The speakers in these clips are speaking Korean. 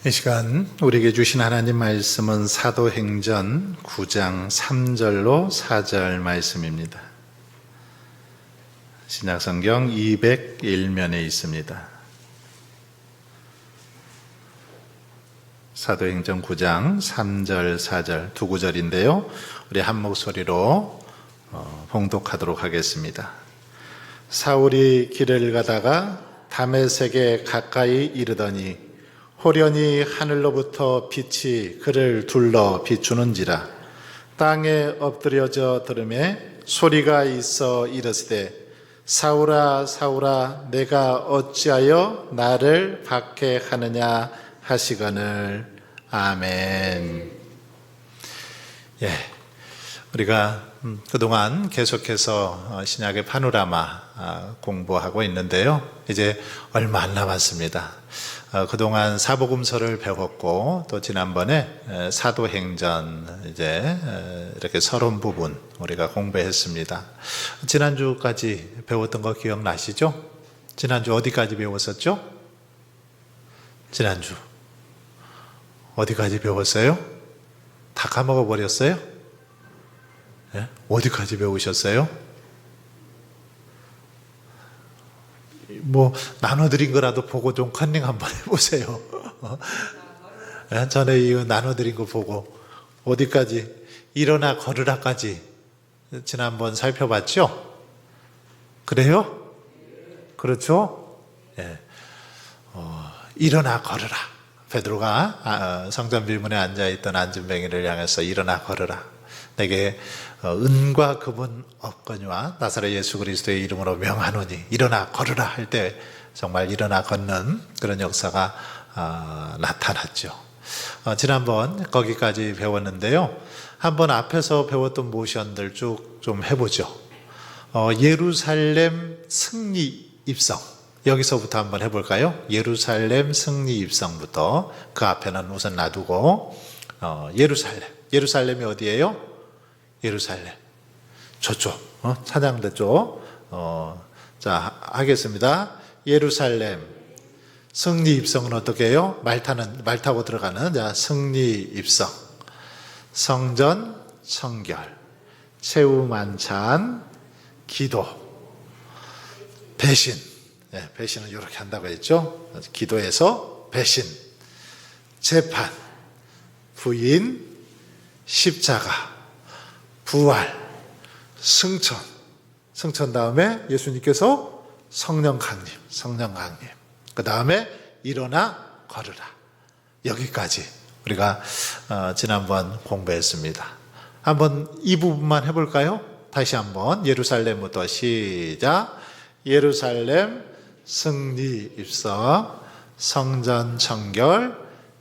이 시간 우리에게 주신 하나님 말씀은 사도행전 9장 3절로 4절 말씀입니다. 신약성경 201면에 있습니다. 사도행전 9장 3절 4절 두 구절인데요, 우리 한 목소리로 봉독하도록 하겠습니다. 사울이 길을 가다가 다메섹에 가까이 이르더니 호련히 하늘로부터 빛이 그를 둘러 비추는지라. 땅에 엎드려져 들음에 소리가 있어 이르시되 사울아 사울아 내가 어찌하여 나를 박해하느냐 하시거늘. 아멘. 우리가 그동안 계속해서 신약의 파노라마 공부하고 있는데요, 이제 얼마 안 남았습니다. 그동안 사복음서를 배웠고, 또 지난번에 사도행전 이제 이렇게 서론 부분 우리가 공부했습니다. 지난주까지 배웠던 거 기억나시죠? 지난주 어디까지 배웠었죠? 지난주 어디까지 배웠어요? 다 까먹어 버렸어요? 어디까지 배우셨어요? 나눠드린 거라도 보고 좀 컨닝 한번 해보세요. 전에 이 나눠드린 거 보고 어디까지, 일어나 걸으라까지 지난번 살펴봤죠? 그래요? 그렇죠? 일어나 걸으라. 베드로가 성전 비문에 앉아있던 안진뱅이를 향해서 일어나 걸으라. 내게 은과 금은 없거니와 나사렛 예수 그리스도의 이름으로 명하노니 일어나 걸으라 할 때 정말 일어나 걷는 그런 역사가 나타났죠. 지난번 거기까지 배웠는데요, 한번 앞에서 배웠던 모션들 쭉 좀 해보죠. 예루살렘 승리 입성, 여기서부터 한번 해볼까요? 예루살렘 승리 입성부터. 그 앞에는 우선 놔두고, 예루살렘이 어디예요? 예루살렘 저쪽, 찬양대 쪽. 자, 하겠습니다. 예루살렘 승리 입성은 어떻게 해요? 말 타고 들어가는, 자, 승리 입성. 성전 청결, 최후 만찬, 기도, 배신. 배신은 이렇게 한다고 했죠. 기도에서 배신, 재판, 부인, 십자가, 부활, 승천 다음에 예수님께서 성령 강림, 그 다음에 일어나 걸으라. 여기까지 우리가 지난번 공부했습니다. 한번 이 부분만 해볼까요? 다시 한번 예루살렘부터 시작. 예루살렘 승리 입성, 성전 청결,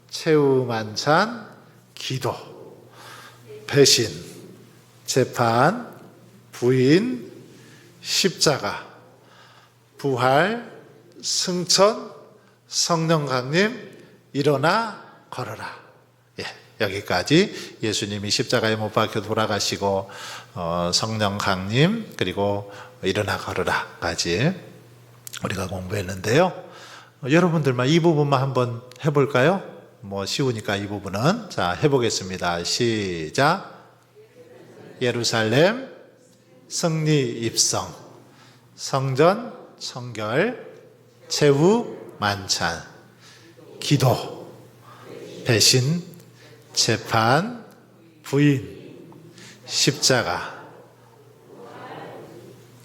최후 만찬, 기도, 배신, 재판, 부인, 십자가, 부활, 승천, 성령 강림, 일어나 걸어라. 여기까지 예수님이 십자가에 못 박혀 돌아가시고 성령 강림, 그리고 일어나 걸어라까지 우리가 공부했는데요, 여러분들만 이 부분만 한번 해볼까요? 쉬우니까 이 부분은. 자, 해보겠습니다. 시작. 예루살렘 승리 입성, 성전 청결, 최후 만찬, 기도, 배신, 재판, 부인, 십자가,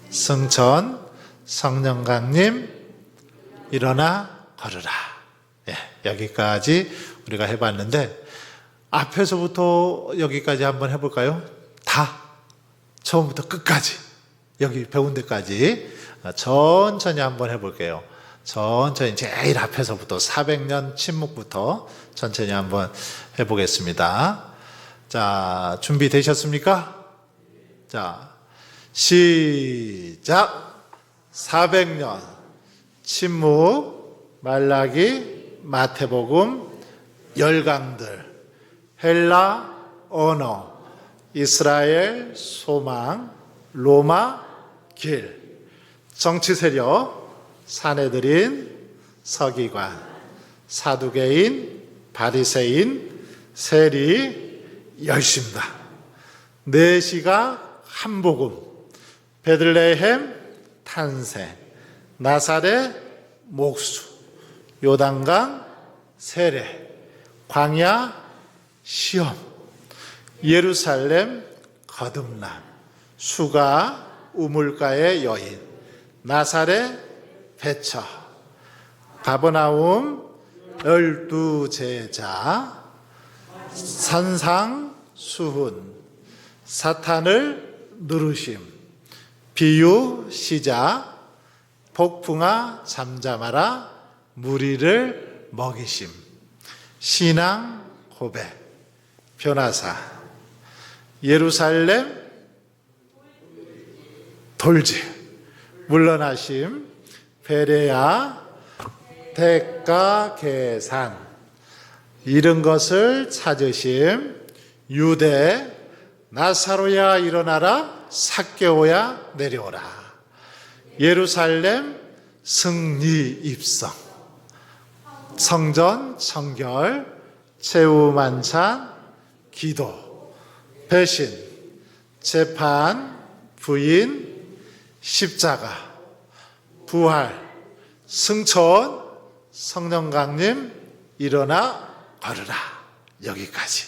승천, 성령 강림, 일어나 걸으라. 여기까지 우리가 해봤는데, 앞에서부터 여기까지 한번 해볼까요? 다 처음부터 끝까지 여기 배운 데까지 천천히 한번 해볼게요. 천천히 제일 앞에서부터 400년 침묵부터 천천히 한번 해보겠습니다. 자, 준비되셨습니까? 자, 시작. 400년 침묵, 말라기, 마태복음, 열강들, 헬라 언어, 이스라엘 소망, 로마 길, 정치 세력, 사내들인, 서기관, 사두개인, 바리새인, 세리, 열심다. 내시가 한 복음, 베들레헴 탄생, 나사렛 목수, 요단강 세례, 광야 시험, 예루살렘 거듭남, 수가 우물가의 여인, 나사렛 배처, 가버나움 12제자, 산상수훈, 사탄을 누르심, 비유 시작, 폭풍아 잠잠하라, 무리를 먹이심, 신앙 고백, 변화사, 예루살렘 돌지, 물러나심, 베레아 대가 계산, 잃은 것을 찾으심, 유대 나사로야 일어나라, 삭개오야 내려오라, 예루살렘 승리 입성, 성전 청결, 최후 만찬, 기도, 배신, 재판, 부인, 십자가, 부활, 승천, 성령 강림, 일어나 걸으라. 여기까지.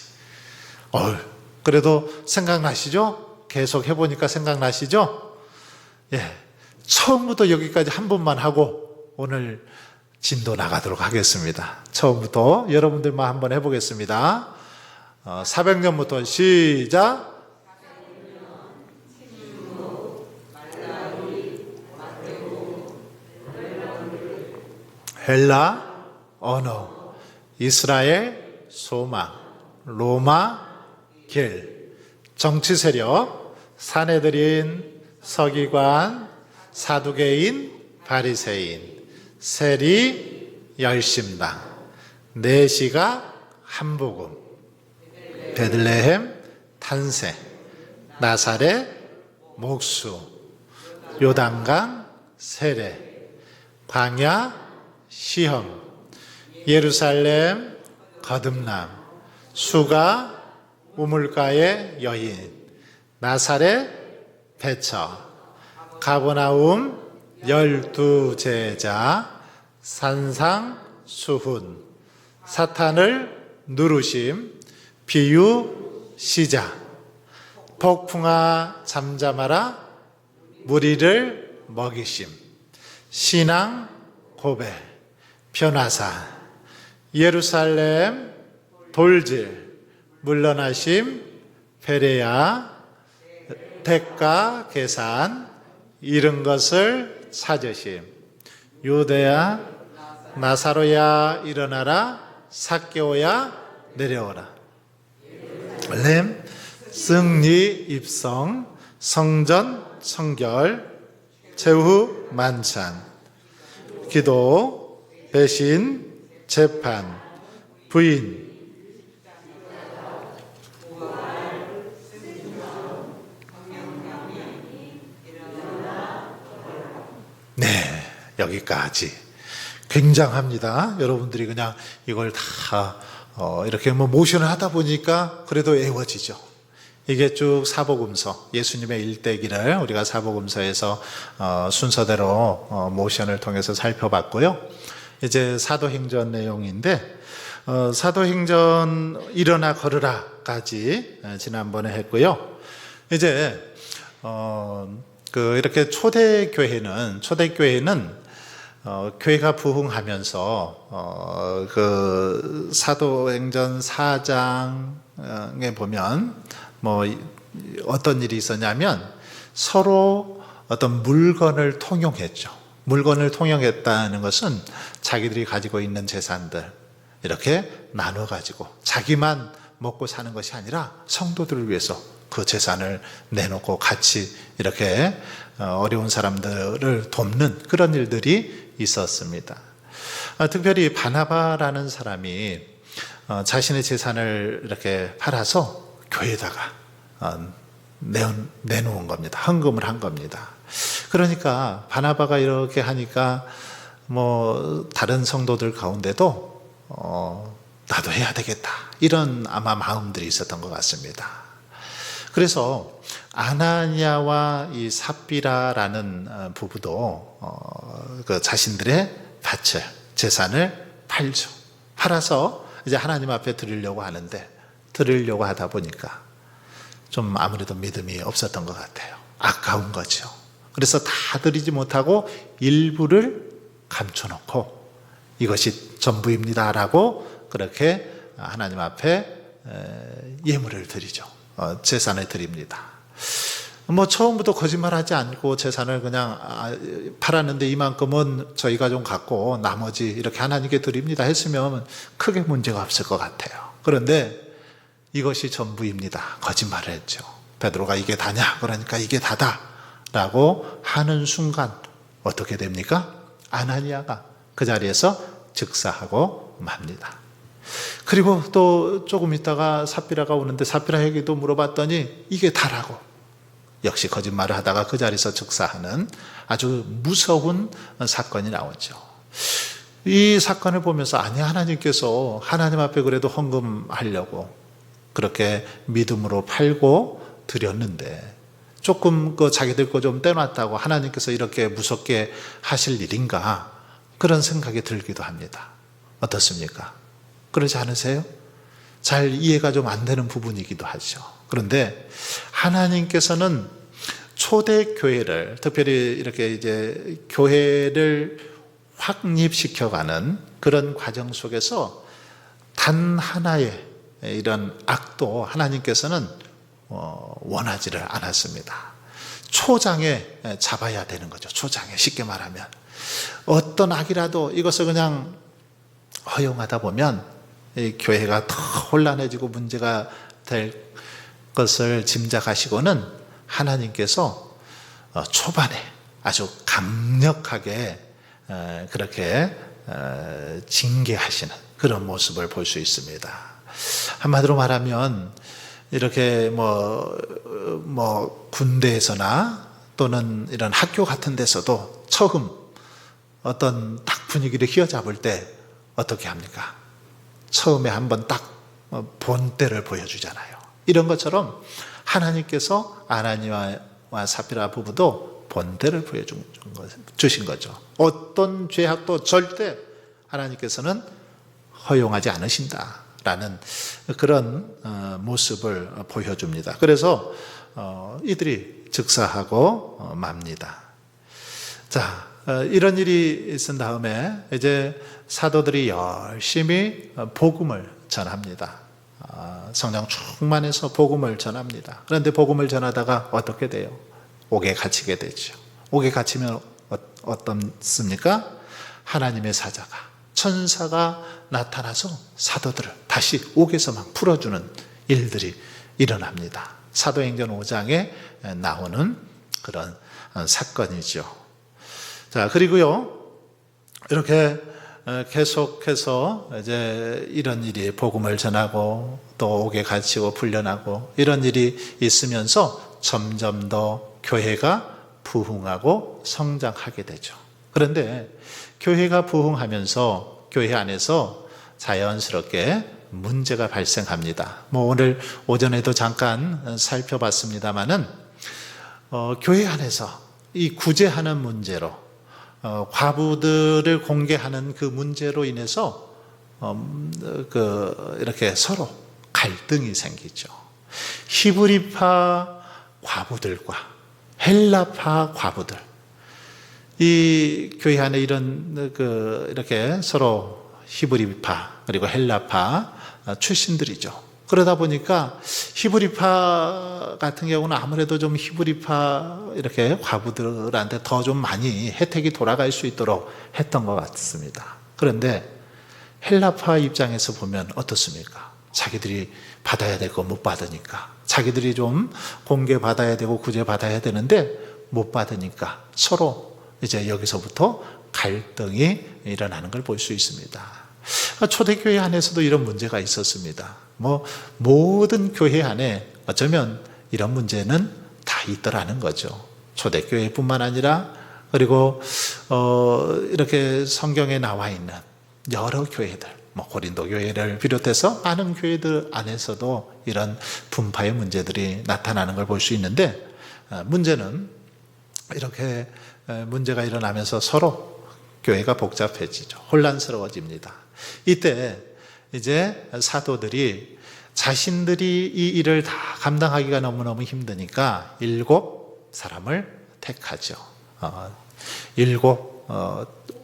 그래도 생각나시죠? 계속 해보니까 생각나시죠? 예, 처음부터 여기까지 한 번만 하고 오늘 진도 나가도록 하겠습니다. 처음부터 여러분들만 한번 해보겠습니다. 400년부터 시작. 헬라 언어, 이스라엘 소망, 로마 길, 정치 세력, 사내들인, 서기관, 사두개인, 바리새인, 세리, 열심당, 내시가 한복음, 베들레헴 탄생, 나사렛 목수, 요단강 세례, 광야 시험, 예루살렘 거듭남, 수가 우물가의 여인, 나사렛 배처, 가버나움 12제자, 산상수훈, 사탄을 누르심, 비유 시작, 폭풍아 잠잠하라, 무리를 먹이심, 신앙 고백, 변화사, 예루살렘 돌질, 물러나심, 베레아 대가 계산, 잃은 것을 찾으심, 유대야 나사로야 일어나라, 삭개오야 내려오라, 렘 승리 입성, 성전 청결, 최후 만찬, 기도, 배신, 재판, 부인, 네, 여기까지. 굉장합니다. 여러분들이 그냥 이걸 다 이렇게 모션을 하다 보니까 그래도 외워지죠. 이게 쭉 사복음서, 예수님의 일대기를 우리가 사복음서에서 순서대로 모션을 통해서 살펴봤고요. 이제 사도행전 내용인데, 사도행전 일어나 걸으라까지 지난번에 했고요. 이제 이렇게 초대교회는 교회가 부흥하면서 사도행전 4장에 보면 어떤 일이 있었냐면 서로 어떤 물건을 통용했죠. 물건을 통용했다는 것은 자기들이 가지고 있는 재산들 이렇게 나눠 가지고 자기만 먹고 사는 것이 아니라 성도들을 위해서 그 재산을 내놓고 같이 이렇게 어려운 사람들을 돕는 그런 일들이 있었습니다. 특별히 바나바라는 사람이 자신의 재산을 이렇게 팔아서 교회에다가 내놓은 겁니다. 헌금을 한 겁니다. 그러니까 바나바가 이렇게 하니까 다른 성도들 가운데도 나도 나도 해야 되겠다. 이런 아마 마음들이 있었던 것 같습니다. 그래서 아나니아와 이 삽비라라는 부부도 그 자신들의 밭을, 재산을 팔죠. 팔아서 이제 하나님 앞에 드리려고 하는데, 드리려고 하다 보니까 좀 아무래도 믿음이 없었던 것 같아요. 아까운 거죠. 그래서 다 드리지 못하고 일부를 감춰놓고 이것이 전부입니다라고 그렇게 하나님 앞에 예물을 드리죠. 재산을 드립니다. 뭐 처음부터 거짓말하지 않고 재산을 그냥 팔았는데 이만큼은 저희가 좀 갖고 나머지 이렇게 하나님께 드립니다 했으면 크게 문제가 없을 것 같아요. 그런데 이것이 전부입니다. 거짓말을 했죠. 베드로가 이게 다냐? 그러니까 이게 다다 라고 하는 순간 어떻게 됩니까? 아나니아가 그 자리에서 즉사하고 맙니다. 그리고 또 조금 있다가 삽비라가 오는데 삽비라에게도 물어봤더니 이게 다라고 역시 거짓말을 하다가 그 자리에서 즉사하는 아주 무서운 사건이 나오죠. 이 사건을 보면서 아니 하나님께서 하나님 앞에 그래도 헌금하려고 그렇게 믿음으로 팔고 드렸는데 조금 그 자기들 거 좀 떼놨다고 하나님께서 이렇게 무섭게 하실 일인가 그런 생각이 들기도 합니다. 어떻습니까? 그러지 않으세요? 잘 이해가 좀 안 되는 부분이기도 하죠. 그런데 하나님께서는 초대교회를 특별히 이렇게 이제 교회를 확립시켜가는 그런 과정 속에서 단 하나의 이런 악도 하나님께서는 원하지를 않았습니다. 초장에 잡아야 되는 거죠. 초장에 쉽게 말하면 어떤 악이라도 이것을 그냥 허용하다 보면 이 교회가 더 혼란해지고 문제가 될 것을 짐작하시고는 하나님께서 초반에 아주 강력하게 그렇게 징계하시는 그런 모습을 볼 수 있습니다. 한마디로 말하면 이렇게 뭐 군대에서나 또는 이런 학교 같은 데서도 처음 어떤 딱 분위기를 휘어잡을 때 어떻게 합니까? 처음에 한번 딱 본때를 보여주잖아요. 이런 것처럼 하나님께서 아나니아와 삽비라 부부도 본때를 보여주신 거죠. 어떤 죄악도 절대 하나님께서는 허용하지 않으신다라는 그런 모습을 보여줍니다. 그래서 이들이 즉사하고 맙니다. 자, 이런 일이 있은 다음에 이제 사도들이 열심히 복음을 전합니다. 성령 충만해서 복음을 전합니다. 그런데 복음을 전하다가 어떻게 돼요? 옥에 갇히게 되죠. 옥에 갇히면 어떻습니까? 하나님의 사자가 천사가 나타나서 사도들을 다시 옥에서 막 풀어주는 일들이 일어납니다. 사도행전 5장에 나오는 그런 사건이죠. 자, 그리고요, 이렇게 계속해서 이제 이런 일이 복음을 전하고 또 옥에 갇히고 풀려나고 이런 일이 있으면서 점점 더 교회가 부흥하고 성장하게 되죠. 그런데 교회가 부흥하면서 교회 안에서 자연스럽게 문제가 발생합니다. 오늘 오전에도 잠깐 살펴봤습니다마는 교회 안에서 이 구제하는 문제로 과부들을 공개하는 그 문제로 인해서 이렇게 서로 갈등이 생기죠. 히브리파 과부들과 헬라파 과부들, 이 교회 안에 이렇게 서로 히브리파 그리고 헬라파 출신들이죠. 그러다 보니까 히브리파 같은 경우는 아무래도 좀 히브리파 이렇게 과부들한테 더 좀 많이 혜택이 돌아갈 수 있도록 했던 것 같습니다. 그런데 헬라파 입장에서 보면 어떻습니까? 자기들이 받아야 될 거 못 받으니까, 자기들이 좀 공개받아야 되고 구제받아야 되는데 못 받으니까 서로 이제 여기서부터 갈등이 일어나는 걸 볼 수 있습니다. 초대교회 안에서도 이런 문제가 있었습니다. 모든 교회 안에 어쩌면 이런 문제는 다 있더라는 거죠. 초대교회뿐만 아니라 그리고 이렇게 성경에 나와 있는 여러 교회들, 고린도 교회를 비롯해서 많은 교회들 안에서도 이런 분파의 문제들이 나타나는 걸 볼 수 있는데, 문제는 이렇게 문제가 일어나면서 서로 교회가 복잡해지죠. 혼란스러워집니다. 이때 이제 사도들이 자신들이 이 일을 다 감당하기가 너무너무 힘드니까 7사람을 택하죠. 7,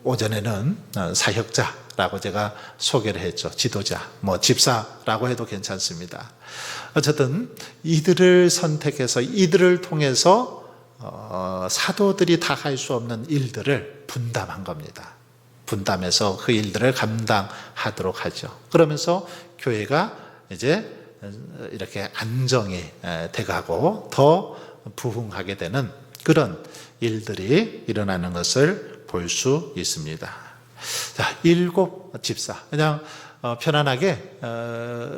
오전에는 사역자라고 제가 소개를 했죠. 지도자, 집사라고 해도 괜찮습니다. 어쨌든 이들을 선택해서 이들을 통해서 사도들이 다 할 수 없는 일들을 분담한 겁니다. 분담해서 그 일들을 감당하도록 하죠. 그러면서 교회가 이제 이렇게 안정이 돼가고 더 부흥하게 되는 그런 일들이 일어나는 것을 볼 수 있습니다. 자, 7집사. 그냥 편안하게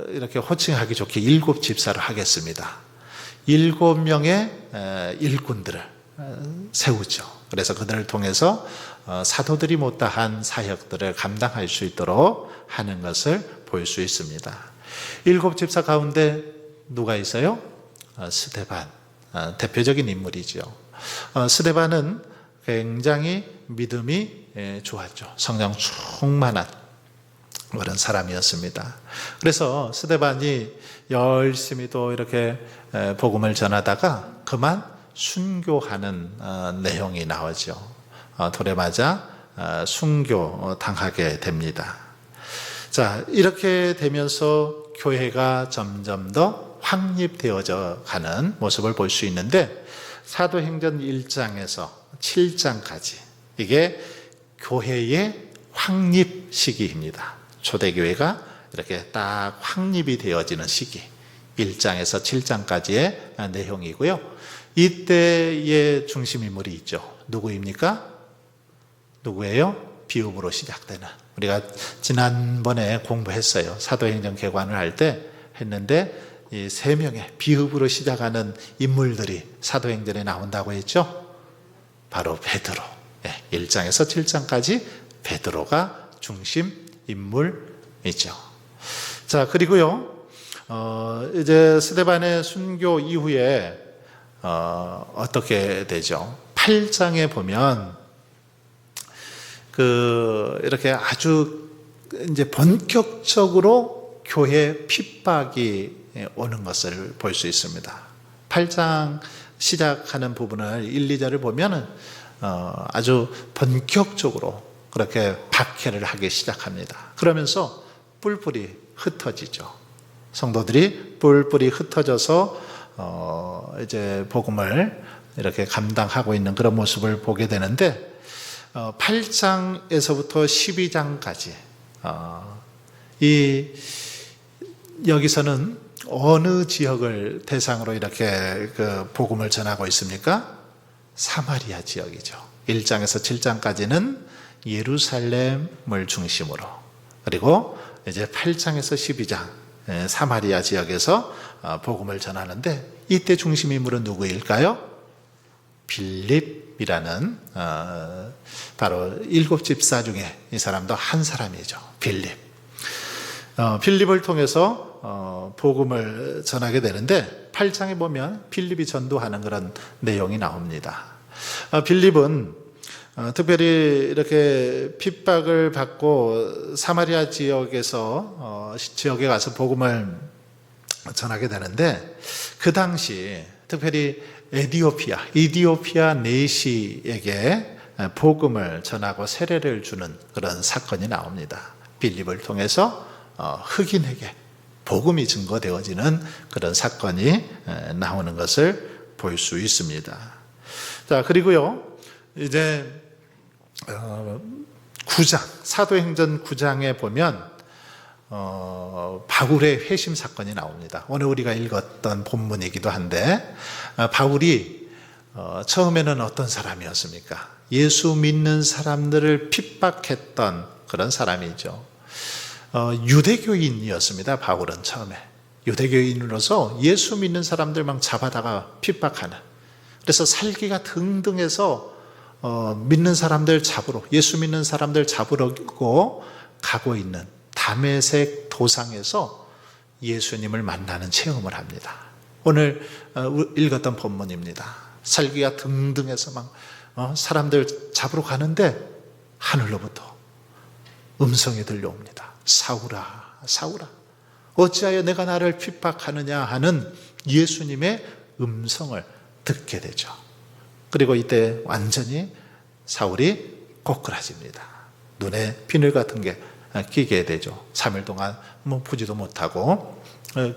이렇게 호칭하기 좋게 7집사를 하겠습니다. 7명의 일꾼들을 세우죠. 그래서 그들을 통해서 사도들이 못다한 사역들을 감당할 수 있도록 하는 것을 볼 수 있습니다. 7집사 가운데 누가 있어요? 스데반, 대표적인 인물이죠. 스데반은 굉장히 믿음이 좋았죠. 성령 충만한 그런 사람이었습니다. 그래서 스데반이 열심히 또 이렇게 복음을 전하다가 그만 순교하는 내용이 나오죠. 돌에 맞아 순교 당하게 됩니다. 자, 이렇게 되면서 교회가 점점 더 확립되어져 가는 모습을 볼 수 있는데, 사도행전 1장에서 7장까지 이게 교회의 확립 시기입니다. 초대교회가 이렇게 딱 확립이 되어지는 시기, 1장에서 7장까지의 내용이고요. 이때의 중심인물이 있죠. 누구입니까? 누구예요? 비읍으로 시작되는, 우리가 지난번에 공부했어요. 사도행전 개관을 할 때 했는데, 이 3명의 비읍으로 시작하는 인물들이 사도행전에 나온다고 했죠. 바로 베드로. 1장에서 7장까지 베드로가 중심 인물이죠. 자, 그리고요, 이제 스데반의 순교 이후에 어떻게 되죠? 8장에 보면 이렇게 아주 이제 본격적으로 교회 핍박이 오는 것을 볼 수 있습니다. 8장 시작하는 부분을 1, 2절을 보면은 아주 본격적으로 그렇게 박해를 하기 시작합니다. 그러면서 뿔뿔이 흩어지죠. 성도들이 뿔뿔이 흩어져서 이제 복음을 이렇게 감당하고 있는 그런 모습을 보게 되는데, 8장에서부터 12장까지 여기서는 어느 지역을 대상으로 이렇게 복음을 전하고 있습니까? 사마리아 지역이죠. 1장에서 7장까지는 예루살렘을 중심으로, 그리고 이제 8장에서 12장 사마리아 지역에서 복음을 전하는데, 이때 중심 인물은 누구일까요? 빌립이라는 바로 7집사 중에 이 사람도 한 사람이죠. 빌립을 통해서 복음을 전하게 되는데, 8장에 보면 빌립이 전도하는 그런 내용이 나옵니다. 빌립은 특별히 이렇게 핍박을 받고 사마리아 지역에 가서 복음을 전하게 되는데, 그 당시 특별히 이디오피아 내시에게 복음을 전하고 세례를 주는 그런 사건이 나옵니다. 빌립을 통해서 흑인에게 복음이 증거되어지는 그런 사건이 나오는 것을 볼 수 있습니다. 자, 그리고요, 이제 9장, 사도행전 9장에 보면 바울의 회심 사건이 나옵니다. 오늘 우리가 읽었던 본문이기도 한데, 바울이 처음에는 어떤 사람이었습니까? 예수 믿는 사람들을 핍박했던 그런 사람이죠. 유대교인이었습니다. 바울은 처음에 유대교인으로서 예수 믿는 사람들만 잡아다가 핍박하는, 그래서 살기가 등등해서 믿는 사람들 잡으러, 예수 믿는 사람들 잡으려고 가고 있는, 다메섹 도상에서 예수님을 만나는 체험을 합니다. 오늘 읽었던 본문입니다. 살기가 등등해서 막 사람들 잡으러 가는데 하늘로부터 음성이 들려옵니다. 사울아, 사울아, 어찌하여 내가 나를 핍박하느냐 하는 예수님의 음성을 듣게 되죠. 그리고 이때 완전히 사울이 꼬꾸라집니다. 눈에 비늘 같은 게 끼게 되죠. 3일 동안 보지도 못하고,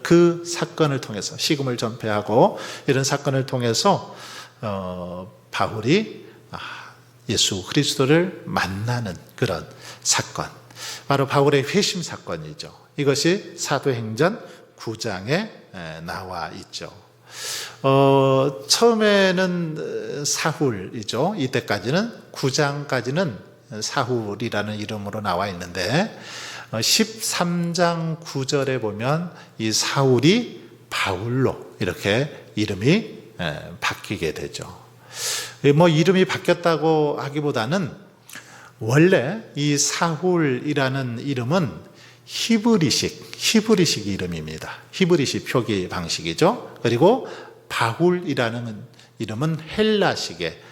그 사건을 통해서 식음을 전폐하고 이런 사건을 통해서 바울이 예수 그리스도를 만나는 그런 사건, 바로 바울의 회심 사건이죠. 이것이 사도행전 9장에 나와 있죠. 처음에는 사훌이죠. 이때까지는 9장까지는 사훌이라는 이름으로 나와 있는데 13장 9절에 보면 이 사울이 바울로 이렇게 이름이 바뀌게 되죠. 이름이 바뀌었다고 하기보다는 원래 이 사훌이라는 이름은 히브리식 이름입니다. 히브리식 표기 방식이죠. 그리고 바울이라는 이름은 헬라식의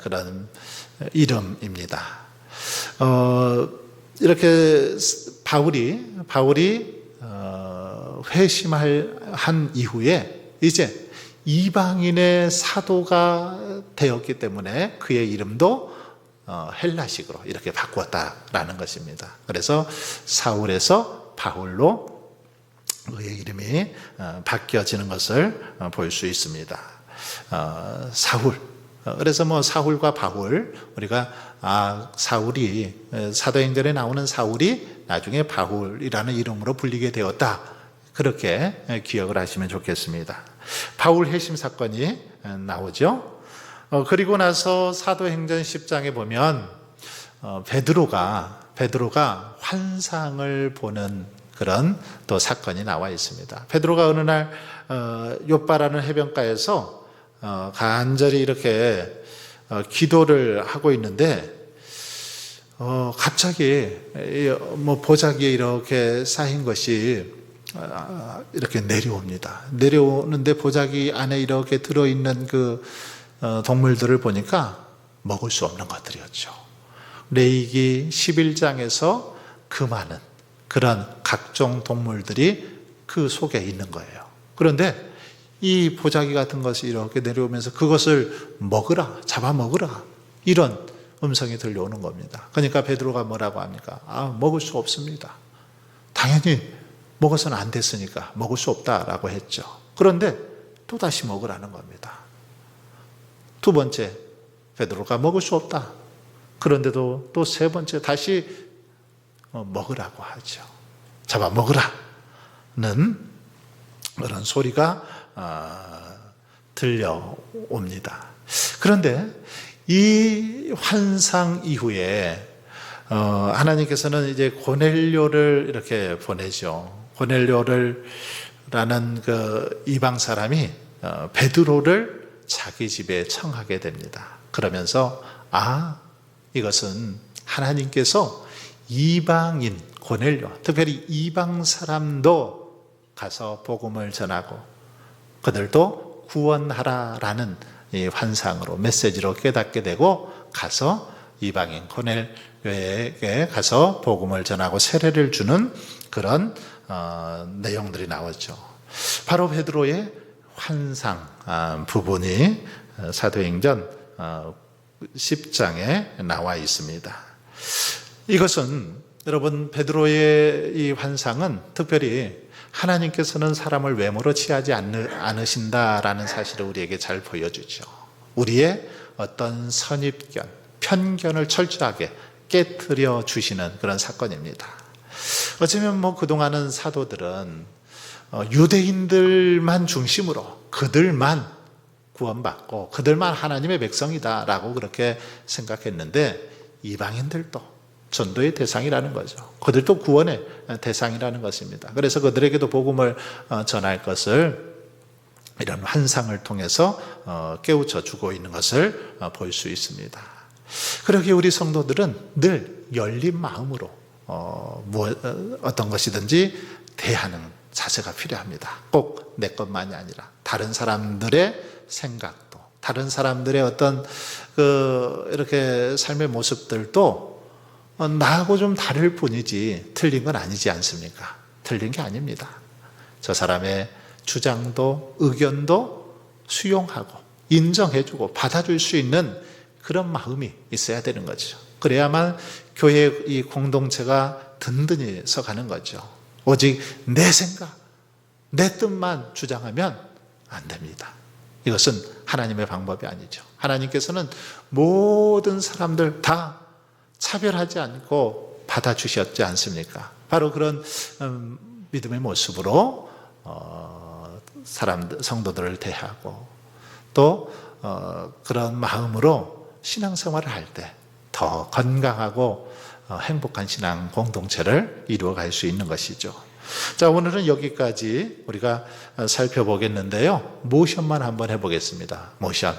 그런 이름입니다. 이렇게 바울이 회심한 이후에 이제 이방인의 사도가 되었기 때문에 그의 이름도 헬라식으로 이렇게 바꾸었다라는 것입니다. 그래서 사울에서 바울로 그의 이름이 바뀌어지는 것을 볼 수 있습니다. 사울. 그래서 사울과 바울, 우리가 사울이, 사도행전에 나오는 사울이 나중에 바울이라는 이름으로 불리게 되었다, 그렇게 기억을 하시면 좋겠습니다. 바울 회심 사건이 나오죠. 그리고 나서 사도행전 10장에 보면 베드로가 환상을 보는 그런 또 사건이 나와 있습니다. 베드로가 어느 날 욥바라는 해변가에서 간절히 이렇게 기도를 하고 있는데 갑자기 보자기에 이렇게 쌓인 것이 이렇게 내려옵니다. 내려오는데 보자기 안에 이렇게 들어있는 그 동물들을 보니까 먹을 수 없는 것들이었죠. 레위기 11장에서 그 많은 그런 각종 동물들이 그 속에 있는 거예요. 그런데 이 보자기 같은 것이 이렇게 내려오면서 그것을 먹으라, 잡아먹으라, 이런 음성이 들려오는 겁니다. 그러니까 베드로가 뭐라고 합니까? 먹을 수 없습니다. 당연히 먹어서는 안 됐으니까 먹을 수 없다라고 했죠. 그런데 또다시 먹으라는 겁니다. 두 번째, 베드로가 먹을 수 없다. 그런데도 또 세 번째 다시 먹으라고 하죠. 잡아 먹으라는 그런 소리가 들려옵니다. 그런데 이 환상 이후에 하나님께서는 이제 고넬료를 이렇게 보내죠. 고넬료라는 그 이방 사람이 베드로를 자기 집에 청하게 됩니다. 그러면서 이것은 하나님께서 이방인 고넬료, 특별히 이방 사람도 가서 복음을 전하고 그들도 구원하라라는 이 환상으로, 메시지로 깨닫게 되고 가서 이방인 고넬료에게 가서 복음을 전하고 세례를 주는 그런 내용들이 나왔죠. 바로 베드로의 환상 부분이 사도행전 10장에 나와 있습니다. 이것은 여러분, 베드로의 이 환상은 특별히 하나님께서는 사람을 외모로 취하지 않으신다라는 사실을 우리에게 잘 보여주죠. 우리의 어떤 선입견, 편견을 철저하게 깨트려 주시는 그런 사건입니다. 어쩌면 그동안은 사도들은 유대인들만 중심으로 그들만 구원받고 그들만 하나님의 백성이다라고 그렇게 생각했는데 이방인들도 전도의 대상이라는 거죠. 그들도 구원의 대상이라는 것입니다. 그래서 그들에게도 복음을 전할 것을 이런 환상을 통해서 깨우쳐 주고 있는 것을 볼 수 있습니다. 그러기에 우리 성도들은 늘 열린 마음으로 어떤 것이든지 대하는 자세가 필요합니다. 꼭 내 것만이 아니라 다른 사람들의 생각도, 다른 사람들의 어떤 이렇게 삶의 모습들도 나하고 좀 다를 뿐이지 틀린 건 아니지 않습니까? 틀린 게 아닙니다. 저 사람의 주장도 의견도 수용하고 인정해주고 받아줄 수 있는 그런 마음이 있어야 되는 거죠. 그래야만 교회의 이 공동체가 든든히 서가는 거죠. 오직 내 생각, 내 뜻만 주장하면 안 됩니다. 이것은 하나님의 방법이 아니죠. 하나님께서는 모든 사람들 다 차별하지 않고 받아주셨지 않습니까? 바로 그런 믿음의 모습으로 성도들을 대하고 또 그런 마음으로 신앙생활을 할 때 더 건강하고 행복한 신앙 공동체를 이루어갈 수 있는 것이죠. 자, 오늘은 여기까지 우리가 살펴보겠는데요. 모션만 한번 해보겠습니다. 모션.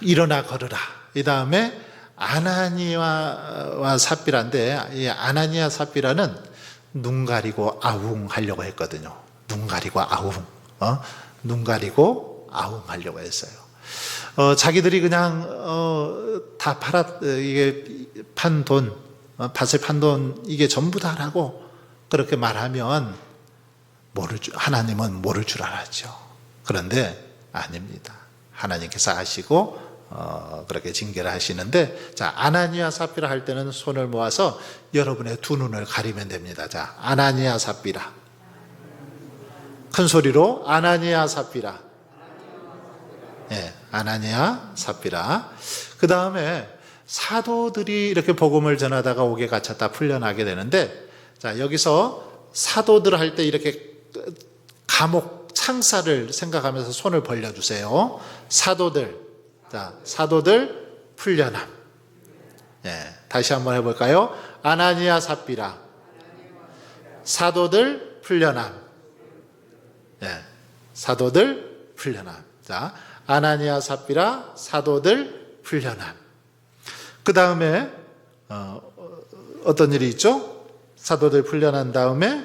일어나 걸으라. 이 다음에 아나니아와 삽비라인데, 이 아나니아 삽비라는 눈 가리고 아웅 하려고 했거든요. 눈 가리고 아웅. 눈 가리고 아웅 하려고 했어요. 자기들이 그냥 다 이게 판 돈, 밭을 판 돈 이게 전부 다라고 그렇게 말하면 하나님은 모를 줄 알았죠. 그런데 아닙니다. 하나님께서 아시고 그렇게 징계를 하시는데, 자, 아나니아 삽비라 할 때는 손을 모아서 여러분의 두 눈을 가리면 됩니다. 자, 아나니아 삽비라. 큰 소리로 아나니아 삽비라. 예, 아나니아 삽비라. 그 다음에 사도들이 이렇게 복음을 전하다가 옥에 갇혔다 풀려나게 되는데, 자, 여기서 사도들 할 때 이렇게 감옥 창살을 생각하면서 손을 벌려주세요. 사도들. 자, 사도들 풀려남. 예, 다시 한번 해볼까요? 아나니아 삽비라. 사도들 풀려남. 예, 사도들 풀려남. 자, 아나니아 삽비라 사도들 풀려남. 그 다음에 어떤 일이 있죠? 사도들 풀려난 다음에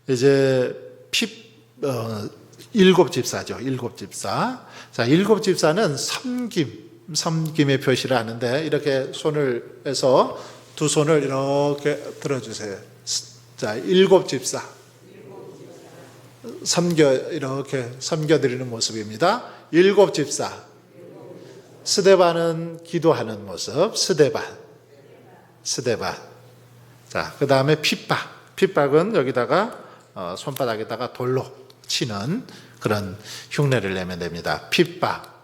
이제 일곱 집사죠. 일곱 집사. 자, 일곱 집사는 섬김의 표시를 하는데, 이렇게 손을 해서 두 손을 이렇게 들어주세요. 자, 일곱 집사. 이렇게 섬겨드리는 모습입니다. 일곱 집사. 스데반은 기도하는 모습. 스데반. 자, 그 다음에 핍박은 여기다가 손바닥에다가 돌로 치는 그런 흉내를 내면 됩니다. 핍박.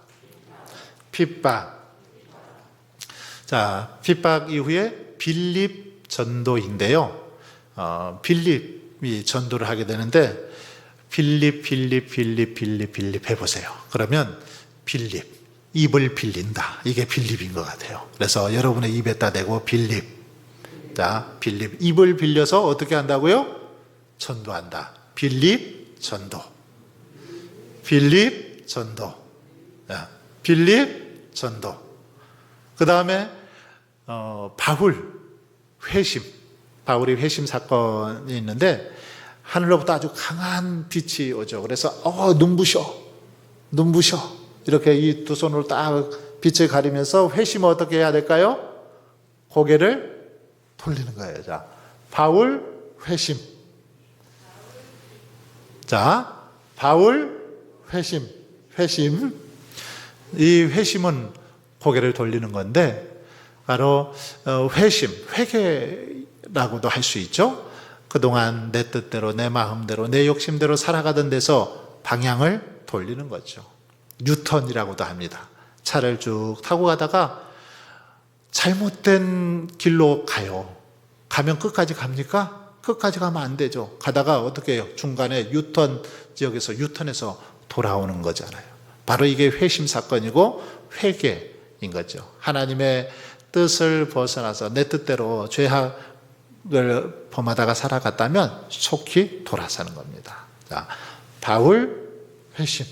자, 핍박 이후에 빌립 전도인데요. 빌립이 전도를 하게 되는데, 빌립 해보세요. 그러면 빌립, 입을 빌린다. 이게 빌립인 것 같아요. 그래서 여러분의 입에다 대고 빌립. 자, 빌립. 입을 빌려서 어떻게 한다고요? 전도한다. 빌립 전도. 그 다음에 바울이 회심 사건이 있는데, 하늘로부터 아주 강한 빛이 오죠. 그래서 눈부셔 이렇게 이 두 손으로 딱 빛을 가리면서 회심을 어떻게 해야 될까요? 고개를 돌리는 거예요. 자, 바울 회심. 자, 바울 회심. 이 회심은 고개를 돌리는 건데, 바로 회개라고도 할 수 있죠. 그동안 내 뜻대로, 내 마음대로, 내 욕심대로 살아가던 데서 방향을 돌리는 거죠. 유턴이라고도 합니다. 차를 쭉 타고 가다가 잘못된 길로 가면 끝까지 갑니까? 끝까지 가면 안 되죠. 가다가 어떻게 해요? 중간에 유턴 지역에서 유턴해서 돌아오는 거잖아요. 바로 이게 회심 사건이고 회개인 거죠. 하나님의 뜻을 벗어나서 내 뜻대로 죄악을 범하다가 살아갔다면 속히 돌아서는 겁니다. 자, 바울 회심.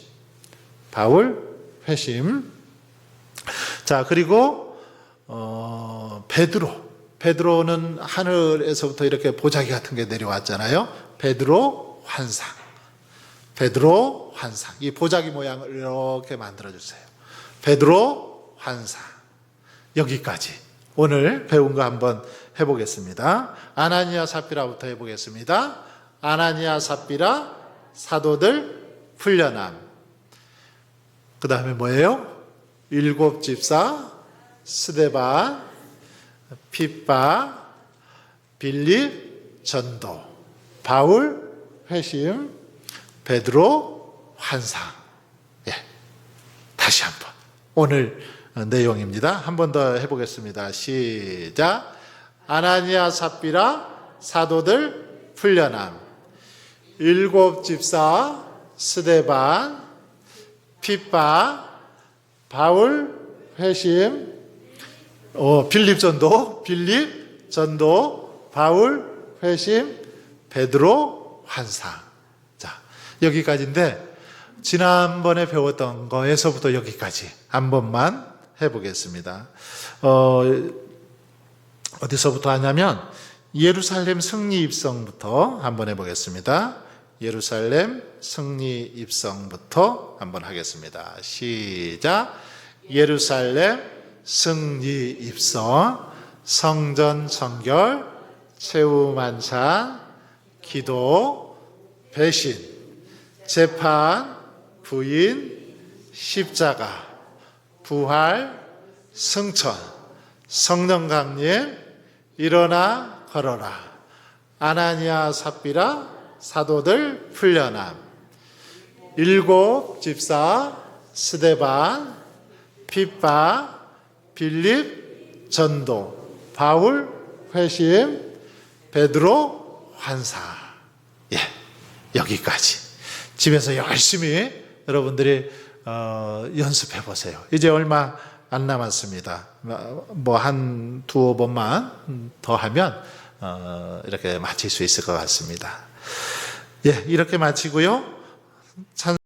자, 그리고 베드로 베드로는 하늘에서부터 이렇게 보자기 같은 게 내려왔잖아요. 베드로 환상. 베드로 환상. 이 보자기 모양을 이렇게 만들어주세요. 베드로 환상. 여기까지 오늘 배운 거 한번 해보겠습니다. 아나니아 삽비라부터 해보겠습니다. 아나니아 삽비라 사도들 풀려남. 그 다음에 뭐예요? 일곱 집사 스데반 핍박 빌립 전도 바울 회심 베드로 환상. 예, 다시 한번 오늘 내용입니다. 한 번 더 해보겠습니다. 시작. 아나니아 삽비라 사도들 풀려남. 일곱 집사 스데반 핍박 바울 회심 빌립 전도 바울 회심 베드로 환상. 자, 여기까지인데 지난번에 배웠던 거에서부터 여기까지 한 번만 해보겠습니다. 어디서부터 하냐면 예루살렘 승리 입성부터 한번 해보겠습니다. 예루살렘 승리 입성부터 한번 하겠습니다. 시작. 예루살렘 승리 입성, 성전 성결, 최후 만찬, 기도, 배신, 재판, 부인, 십자가, 부활, 승천, 성령 강림, 일어나 걸어라, 아나니아 삽비라 사도들 풀려남, 일곱 집사 스데반 핍박 빌립 전도 바울 회심 베드로 환상. 예, 여기까지 집에서 열심히 여러분들이 연습해 보세요. 이제 얼마 안 남았습니다. 뭐 한 두어 번만 더 하면 이렇게 마칠 수 있을 것 같습니다. 예, 이렇게 마치고요.